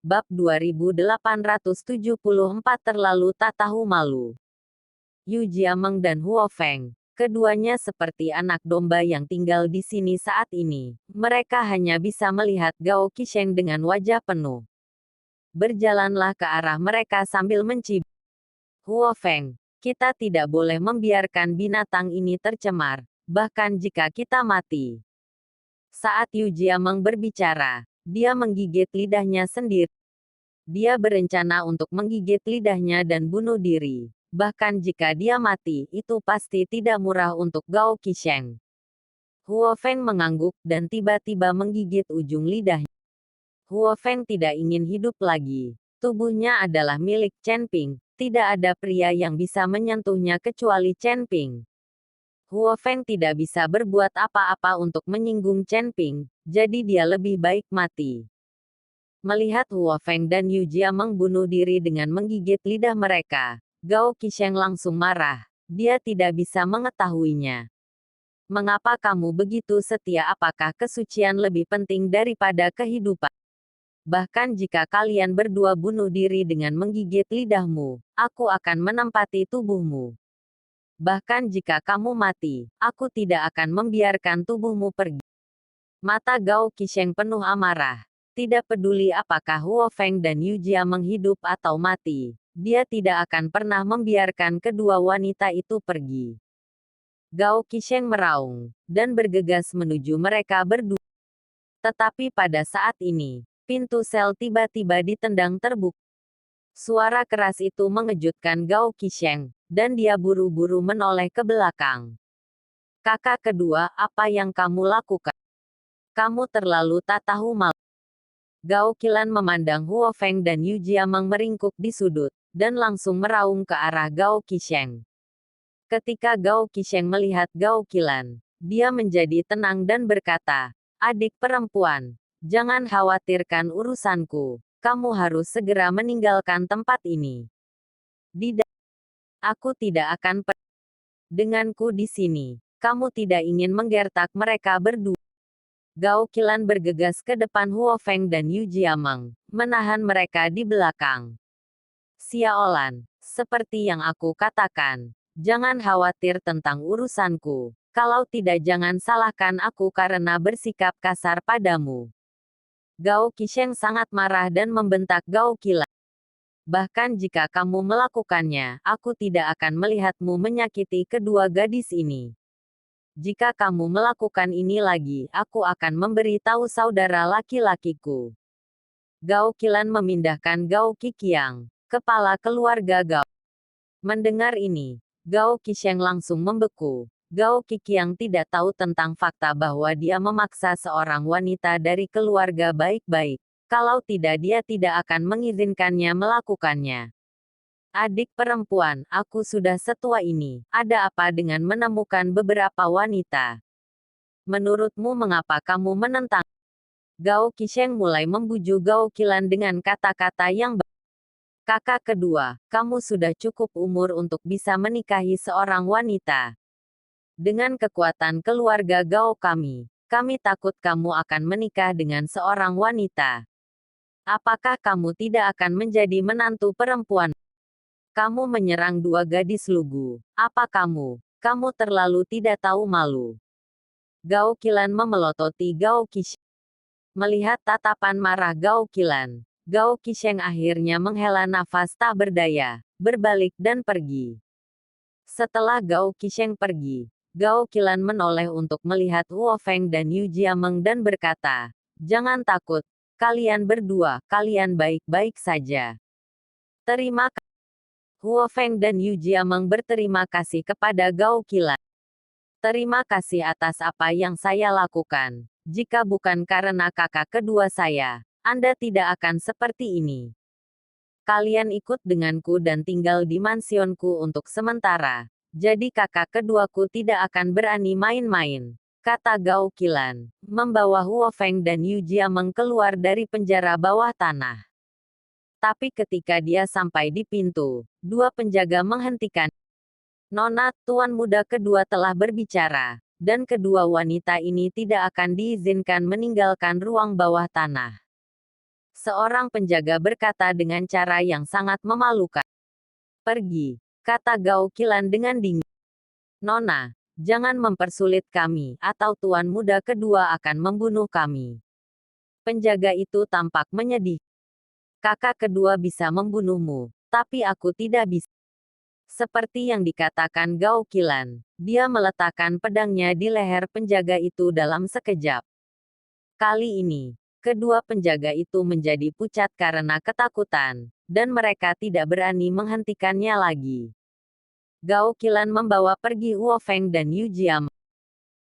Bab 2874 terlalu tak tahu malu. Yu Jiameng dan Huo Feng. Keduanya seperti anak domba yang tinggal di sini saat ini. Mereka hanya bisa melihat Gao Qisheng dengan wajah penuh. Berjalanlah ke arah mereka sambil mencibir. Huo Feng, kita tidak boleh membiarkan binatang ini tercemar, bahkan jika kita mati. Saat Yu Jiameng berbicara, dia menggigit lidahnya sendiri. Dia berencana untuk menggigit lidahnya dan bunuh diri. Bahkan jika dia mati, itu pasti tidak murah untuk Gao Qisheng. Huo Feng mengangguk dan tiba-tiba menggigit ujung lidahnya. Huo Feng tidak ingin hidup lagi. Tubuhnya adalah milik Chen Ping. Tidak ada pria yang bisa menyentuhnya kecuali Chen Ping. Huo Feng tidak bisa berbuat apa-apa untuk menyinggung Chen Ping, jadi dia lebih baik mati. Melihat Huo Feng dan Yu Jiameng bunuh diri dengan menggigit lidah mereka, Gao Qisheng langsung marah. Dia tidak bisa mengetahuinya. Mengapa kamu begitu setia? Apakah kesucian lebih penting daripada kehidupan? Bahkan jika kalian berdua bunuh diri dengan menggigit lidahmu, aku akan menempati tubuhmu. Bahkan jika kamu mati, aku tidak akan membiarkan tubuhmu pergi. Mata Gao Qisheng penuh amarah. Tidak peduli apakah Huo Feng dan Yu Jiameng hidup atau mati, dia tidak akan pernah membiarkan kedua wanita itu pergi. Gao Qisheng meraung, dan bergegas menuju mereka berdua. Tetapi pada saat ini, pintu sel tiba-tiba ditendang terbuka. Suara keras itu mengejutkan Gao Qisheng, dan dia buru-buru menoleh ke belakang. Kakak kedua, apa yang kamu lakukan? Kamu terlalu tak tahu malu. Gao Qilan memandang Huo Feng dan Yu Jiameng meringkuk di sudut, dan langsung meraung ke arah Gao Qisheng. Ketika Gao Qisheng melihat Gao Qilan, dia menjadi tenang dan berkata, "Adik perempuan, jangan khawatirkan urusanku. Kamu harus segera meninggalkan tempat ini. Aku tidak akan pergi denganku di sini. Kamu tidak ingin menggertak mereka berdua." Gao Qilan bergegas ke depan Huo Feng dan Yu Jiameng, menahan mereka di belakang. Xiaolan, seperti yang aku katakan, jangan khawatir tentang urusanku. Kalau tidak jangan salahkan aku karena bersikap kasar padamu. Gao Qisheng sangat marah dan membentak Gao Qilan. Bahkan jika kamu melakukannya, aku tidak akan melihatmu menyakiti kedua gadis ini. Jika kamu melakukan ini lagi, aku akan memberi tahu saudara laki-lakiku. Gao Qilan memindahkan Gao Qiqiang, kepala keluarga Gao. Mendengar ini, Gao Qisheng langsung membeku. Gao Qiqiang tidak tahu tentang fakta bahwa dia memaksa seorang wanita dari keluarga baik-baik. Kalau tidak dia tidak akan mengizinkannya melakukannya. Adik perempuan, aku sudah setua ini. Ada apa dengan menemukan beberapa wanita? Menurutmu mengapa kamu menentang? Gao Qisheng mulai membujuk Gao Qilan dengan kata-kata yang baik. Kakak kedua, kamu sudah cukup umur untuk bisa menikahi seorang wanita. Dengan kekuatan keluarga Gao kami takut kamu akan menikah dengan seorang wanita. Apakah kamu tidak akan menjadi menantu perempuan? Kamu menyerang dua gadis lugu. Apa kamu? Kamu terlalu tidak tahu malu. Gao Qilan memelototi Gao Qisheng. Melihat tatapan marah Gao Qilan, Gao Qisheng akhirnya menghela nafas tak berdaya, berbalik dan pergi. Setelah Gao Qisheng pergi, Gao Qilan menoleh untuk melihat Huo Feng dan Yu Jiameng dan berkata, "Jangan takut, kalian berdua, kalian baik-baik saja." Terima kasih. Huo Feng dan Yu Jiameng berterima kasih kepada Gao Qilan. Terima kasih atas apa yang saya lakukan. Jika bukan karena kakak kedua saya, Anda tidak akan seperti ini. Kalian ikut denganku dan tinggal di mansionku untuk sementara. Jadi kakak keduaku tidak akan berani main-main, kata Gao Qilan, membawa Huo Feng dan Yu Jiameng keluar dari penjara bawah tanah. Tapi ketika dia sampai di pintu, dua penjaga menghentikan. "Nona, tuan muda kedua telah berbicara, dan kedua wanita ini tidak akan diizinkan meninggalkan ruang bawah tanah." Seorang penjaga berkata dengan cara yang sangat memalukan. Pergi, kata Gao Qilan dengan dingin. Nona, jangan mempersulit kami, atau tuan muda kedua akan membunuh kami. Penjaga itu tampak menyedih. Kakak kedua bisa membunuhmu, tapi aku tidak bisa. Seperti yang dikatakan Gao Qilan, dia meletakkan pedangnya di leher penjaga itu dalam sekejap. Kali ini, kedua penjaga itu menjadi pucat karena ketakutan, dan mereka tidak berani menghentikannya lagi. Gao Qilan membawa pergi Huo Feng dan Yu Jiamang.